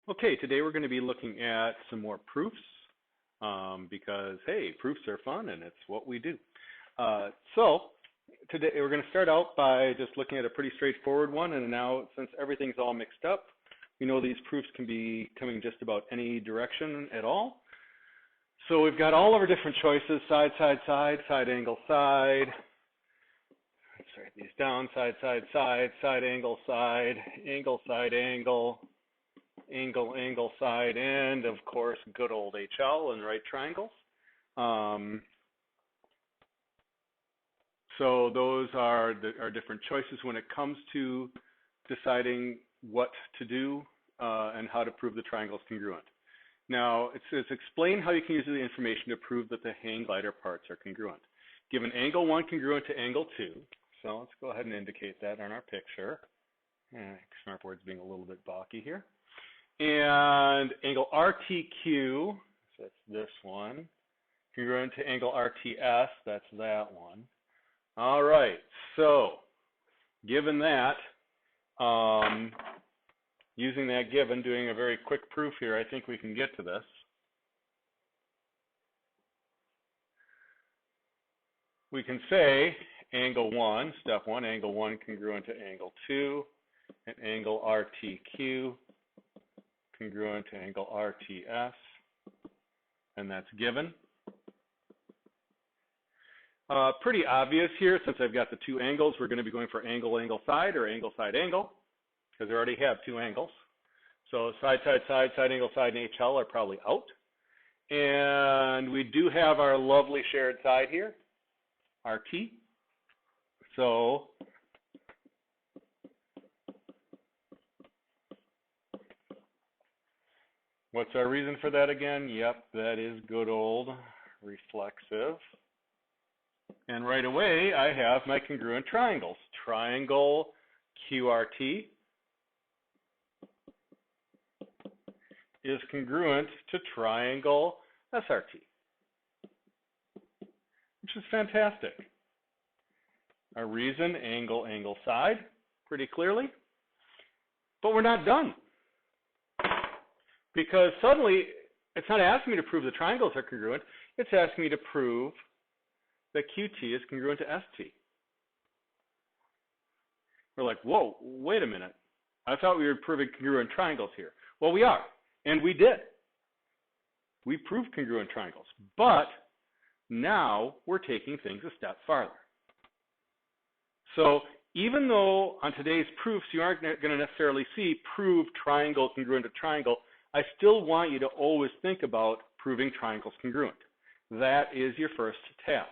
Okay, today we're going to be looking at some more proofs because, hey, proofs are fun and it's what we do. So today we're going to start out by just looking at a pretty straightforward one, and now since everything's all mixed up, we know these proofs can be coming just about any direction at all. So we've got all of our different choices: side, side, side, side, angle, side. Let's write these down: side, side, side, side, angle, side, angle, side, angle, angle, angle, side, and of course, good old HL and right triangles. So those are our different choices when it comes to deciding what to do and how to prove the triangle is congruent. Now, it says explain how you can use the information to prove that the hang glider parts are congruent. Given angle 1 congruent to angle 2, so let's go ahead and indicate that on our picture. Smartboard's being a little bit balky here. And angle RTQ, so that's this one, congruent to angle RTS, that's that one. All right, so given that, using that given, doing a very quick proof here, I think we can get to this. We can say angle 1, step 1, angle 1 congruent to angle 2, and angle RTQ congruent to angle RTS, and that's given. Pretty obvious here, since I've got the two angles, we're going to be going for angle, angle, side, or angle, side, angle, because I already have two angles. So side, side, side, side, angle, side, and HL are probably out. And we do have our lovely shared side here, RT. So what's our reason for that again? Yep, that is good old reflexive. And right away, I have my congruent triangles. Triangle QRT is congruent to triangle SRT, which is fantastic. Our reason, angle, angle, side, pretty clearly. But we're not done. Because suddenly, it's not asking me to prove the triangles are congruent. It's asking me to prove that QT is congruent to ST. We're like, whoa, wait a minute. I thought we were proving congruent triangles here. Well, we are, and we did. We proved congruent triangles, but now we're taking things a step farther. So even though on today's proofs you aren't going to necessarily see prove triangle congruent to triangle, I still want you to always think about proving triangles congruent. That is your first task.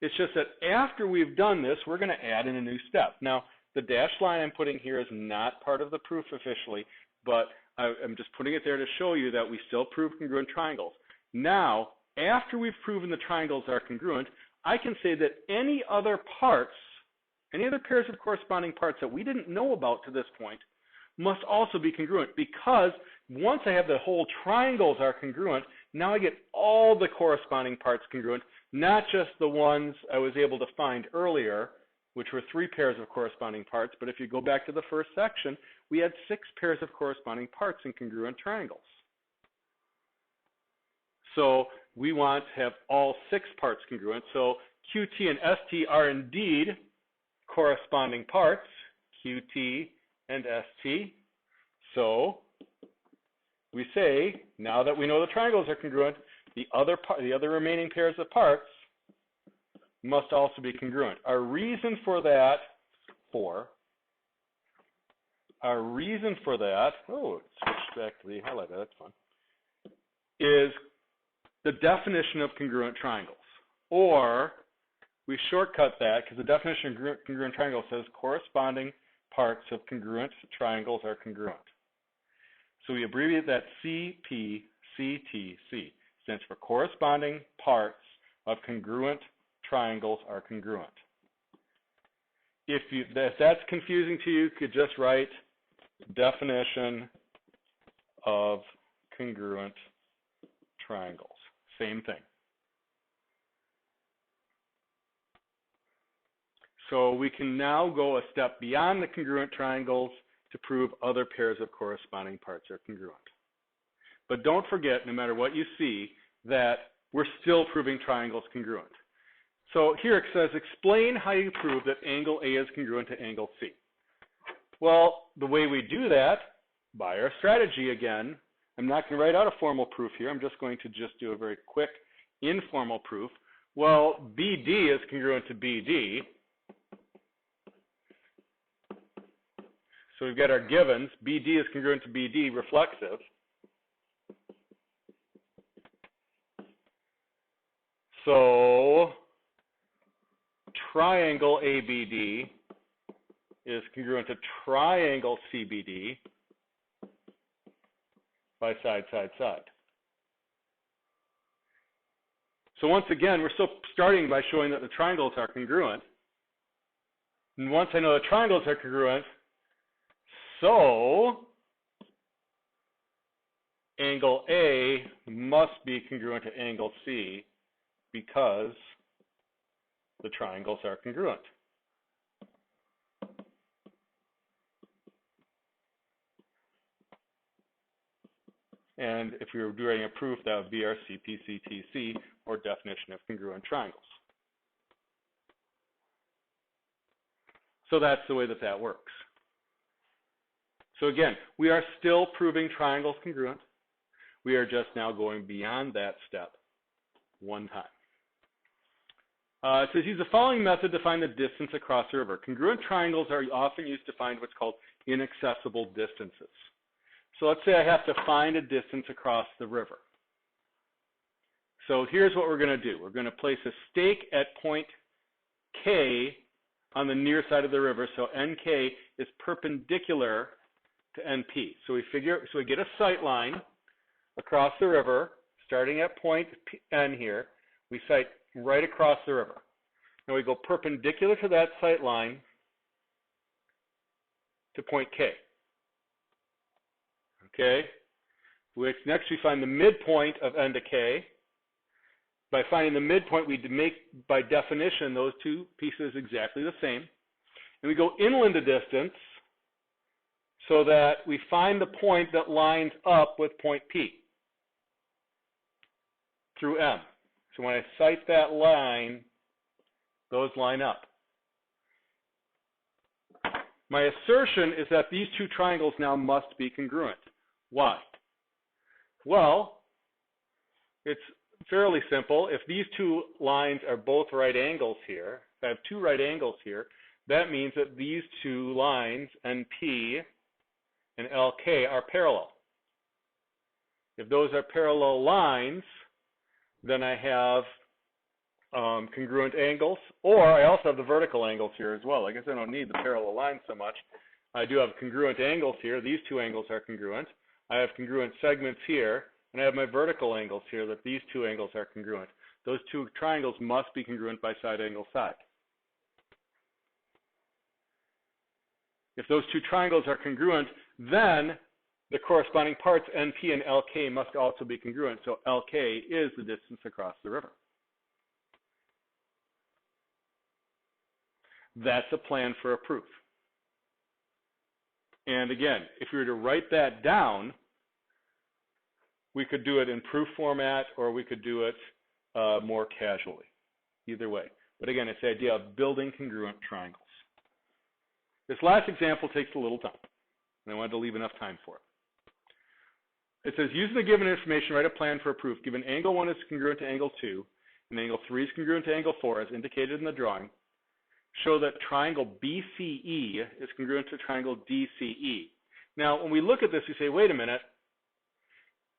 It's just that after we've done this, we're going to add in a new step. Now, the dashed line I'm putting here is not part of the proof officially, but I'm just putting it there to show you that we still prove congruent triangles. Now, after we've proven the triangles are congruent, I can say that any other parts, any other pairs of corresponding parts that we didn't know about to this point must also be congruent, because once I have the whole triangles are congruent, now I get all the corresponding parts congruent, not just the ones I was able to find earlier, which were 3 pairs of corresponding parts, but if you go back to the first section, we had 6 pairs of corresponding parts in congruent triangles. So we want to have all 6 parts congruent. So QT and ST are indeed corresponding parts, QT and ST. So we say, now that we know the triangles are congruent, the other remaining pairs of parts must also be congruent. Our reason for that, oh, it switched back to the highlighter, that's fun, is the definition of congruent triangles. Or we shortcut that because the definition of congruent triangle says corresponding parts of congruent triangles are congruent. So we abbreviate that CPCTC. Stands for corresponding parts of congruent triangles are congruent. If that's confusing to you, you could just write definition of congruent triangles. Same thing. So we can now go a step beyond the congruent triangles to prove other pairs of corresponding parts are congruent. But don't forget, no matter what you see, that we're still proving triangles congruent. So here it says, explain how you prove that angle A is congruent to angle C. Well, the way we do that, by our strategy again, I'm not going to write out a formal proof here. I'm just going to do a very quick informal proof. Well, BD is congruent to BD. So we've got our givens. BD is congruent to BD, reflexive. So triangle ABD is congruent to triangle CBD by side, side, side. So once again, we're still starting by showing that the triangles are congruent. And once I know the triangles are congruent, so angle A must be congruent to angle C because the triangles are congruent. And if we were doing a proof, that would be our CPCTC, or definition of congruent triangles. So that's the way that that works. So again, we are still proving triangles congruent. We are just now going beyond that step one time. It says, use the following method to find the distance across the river. Congruent triangles are often used to find what's called inaccessible distances. So let's say I have to find a distance across the river. So here's what we're going to do. We're going to place a stake at point K on the near side of the river. So NK is perpendicular to NP. So we get a sight line across the river, starting at point N here. We sight right across the river. Now we go perpendicular to that sight line to point K. Okay? Next we find the midpoint of N to K. By finding the midpoint, we make, by definition, those two pieces exactly the same. And we go inland a distance so that we find the point that lines up with point P through M. So when I sight that line, those line up. My assertion is that these two triangles now must be congruent. Why? Well, it's fairly simple. If these two lines are both right angles here, if I have two right angles here, that means that these two lines, NP and LK, are parallel. If those are parallel lines, then I have congruent angles, or I also have the vertical angles here as well. I guess I don't need the parallel lines so much. I do have congruent angles here. These two angles are congruent. I have congruent segments here, and I have my vertical angles here, that these two angles are congruent. Those two triangles must be congruent by side angle side. If those two triangles are congruent, then the corresponding parts, NP and LK, must also be congruent. So LK is the distance across the river. That's a plan for a proof. And again, if we were to write that down, we could do it in proof format, or we could do it more casually. Either way. But again, it's the idea of building congruent triangles. This last example takes a little time, and I wanted to leave enough time for it. It says, using the given information, write a plan for a proof. Given angle 1 is congruent to angle 2, and angle 3 is congruent to angle 4, as indicated in the drawing, show that triangle BCE is congruent to triangle DCE. Now, when we look at this, we say, wait a minute,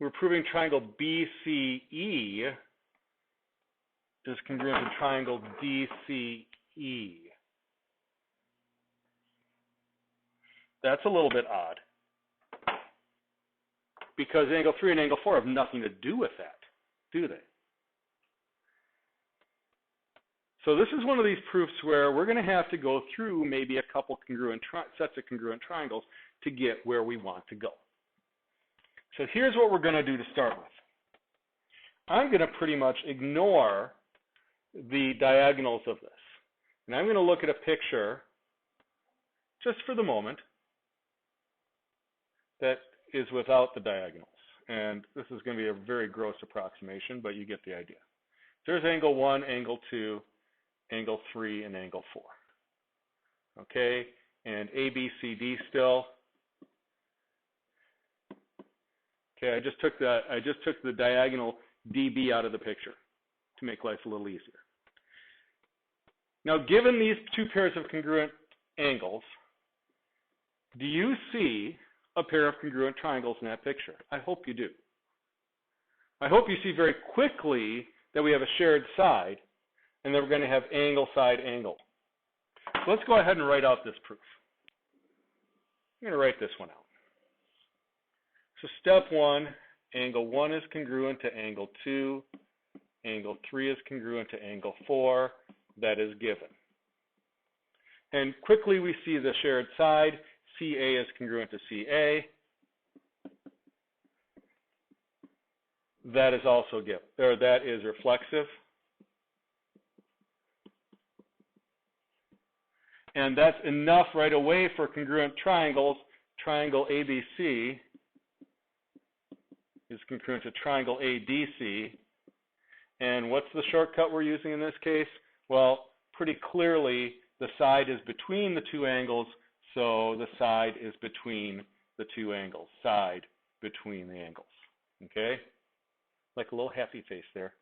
we're proving triangle BCE is congruent to triangle DCE. That's a little bit odd, because angle 3 and angle 4 have nothing to do with that, do they? So this is one of these proofs where we're going to have to go through maybe a couple sets of congruent triangles to get where we want to go. So here's what we're going to do to start with. I'm going to pretty much ignore the diagonals of this. And I'm going to look at a picture, just for the moment, that is without the diagonals. and this is going to be a very gross approximation, but you get the idea. There's angle 1, angle 2, angle 3, and angle 4. Okay, and ABCD still. Okay, I just took the diagonal DB out of the picture to make life a little easier. Now, given these two pairs of congruent angles, do you see a pair of congruent triangles in that picture? I hope you do. I hope you see very quickly that we have a shared side and that we're going to have angle, side, angle. So let's go ahead and write out this proof. I'm going to write this one out. So step 1, angle 1 is congruent to angle 2, angle 3 is congruent to angle 4. That is given. And quickly we see the shared side. CA is congruent to CA. That is also given, or that is reflexive. And that's enough right away for congruent triangles. Triangle ABC is congruent to triangle ADC. And what's the shortcut we're using in this case? Well, pretty clearly the side is between the two angles, so the side is between the two angles. Side between the angles. Okay? Like a little happy face there,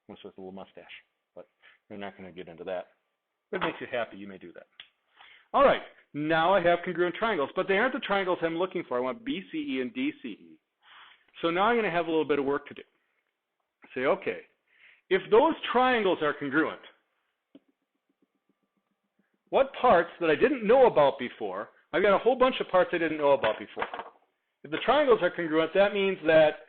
almost with a little mustache. But we're not going to get into that. If it makes you happy, you may do that. All right, now I have congruent triangles, but they aren't the triangles I'm looking for. I want BCE and DCE. So now I'm going to have a little bit of work to do. Say, okay, if those triangles are congruent, what parts that I didn't know about before, I've got a whole bunch of parts I didn't know about before. If the triangles are congruent, that means that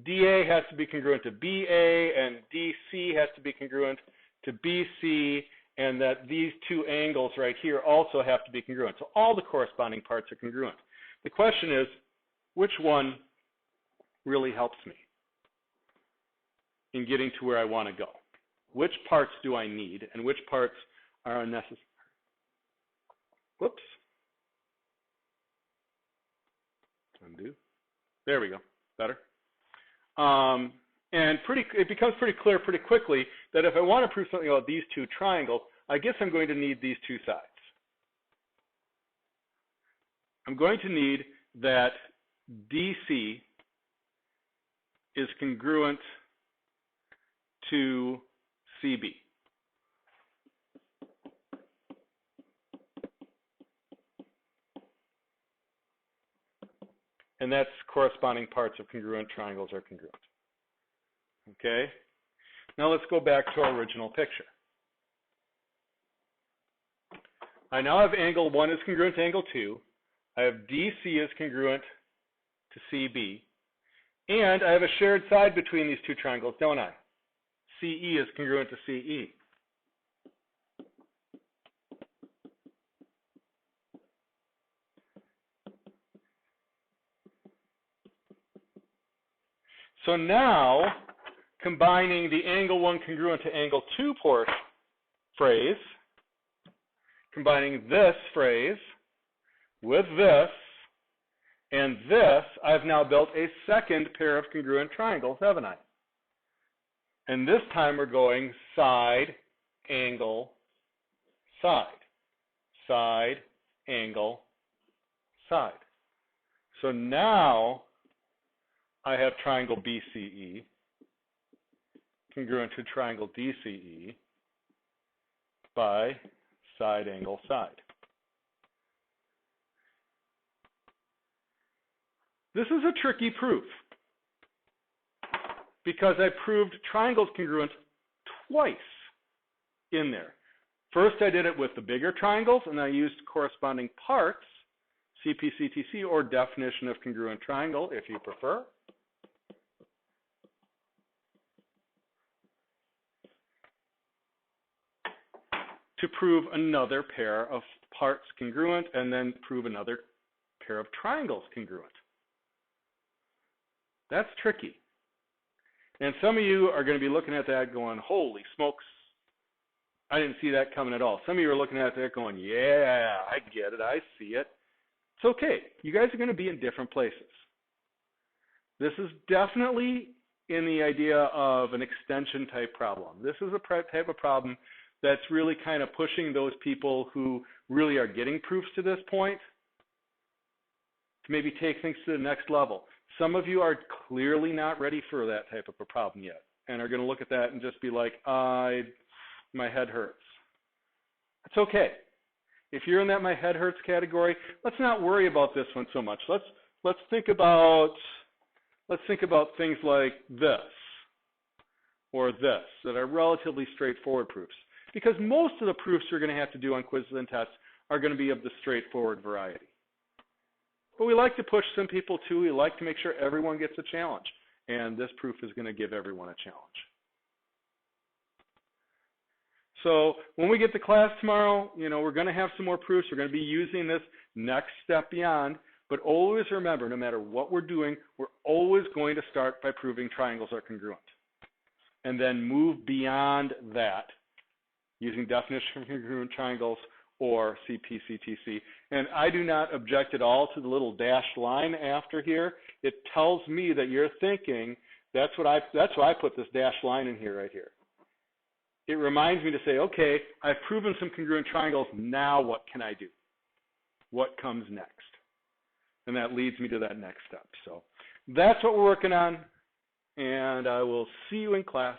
DA has to be congruent to BA and DC has to be congruent to BC, and that these two angles right here also have to be congruent. So all the corresponding parts are congruent. The question is, which one really helps me in getting to where I want to go? Which parts do I need and which parts are unnecessary? Whoops. Undo. There we go. Better. And it becomes pretty clear pretty quickly that if I want to prove something about these two triangles, I guess I'm going to need these two sides. I'm going to need that DC is congruent to CB. And that's corresponding parts of congruent triangles are congruent. Okay? Now let's go back to our original picture. I now have angle 1 is congruent to angle 2. I have DC is congruent to CB. And I have a shared side between these two triangles, don't I? CE is congruent to CE. So now, combining the angle 1 congruent to angle 2 phrase, combining this phrase with this and this, I've now built a second pair of congruent triangles, haven't I? And this time we're going side, angle, side. Side, angle, side. So now I have triangle BCE congruent to triangle DCE by side, angle, side. This is a tricky proof because I proved triangles congruent twice in there. First, I did it with the bigger triangles, and I used corresponding parts, CPCTC, or definition of congruent triangle, if you prefer. To prove another pair of parts congruent, and then prove another pair of triangles congruent. That's tricky. And some of you are going to be looking at that going, holy smokes, I didn't see that coming at all. Some of you are looking at that going, yeah, I get it, I see it. It's okay. You guys are going to be in different places. This is definitely in the idea of an extension type problem. This is a type of problem that's really kind of pushing those people who really are getting proofs to this point to maybe take things to the next level. Some of you are clearly not ready for that type of a problem yet and are going to look at that and just be like, my head hurts. It's okay. If you're in that my head hurts category, let's not worry about this one so much. Let's think about things like this or this that are relatively straightforward proofs. Because most of the proofs you're going to have to do on quizzes and tests are going to be of the straightforward variety. But we like to push some people too. We like to make sure everyone gets a challenge. And this proof is going to give everyone a challenge. So when we get to class tomorrow, we're going to have some more proofs. We're going to be using this next step beyond. But always remember, no matter what we're doing, we're always going to start by proving triangles are congruent. And then move beyond that using definition of congruent triangles or CPCTC. And I do not object at all to the little dashed line after here. It tells me that you're thinking, that's why I put this dashed line in here right here. It reminds me to say, okay, I've proven some congruent triangles, now what can I do? What comes next? And that leads me to that next step. So that's what we're working on, and I will see you in class.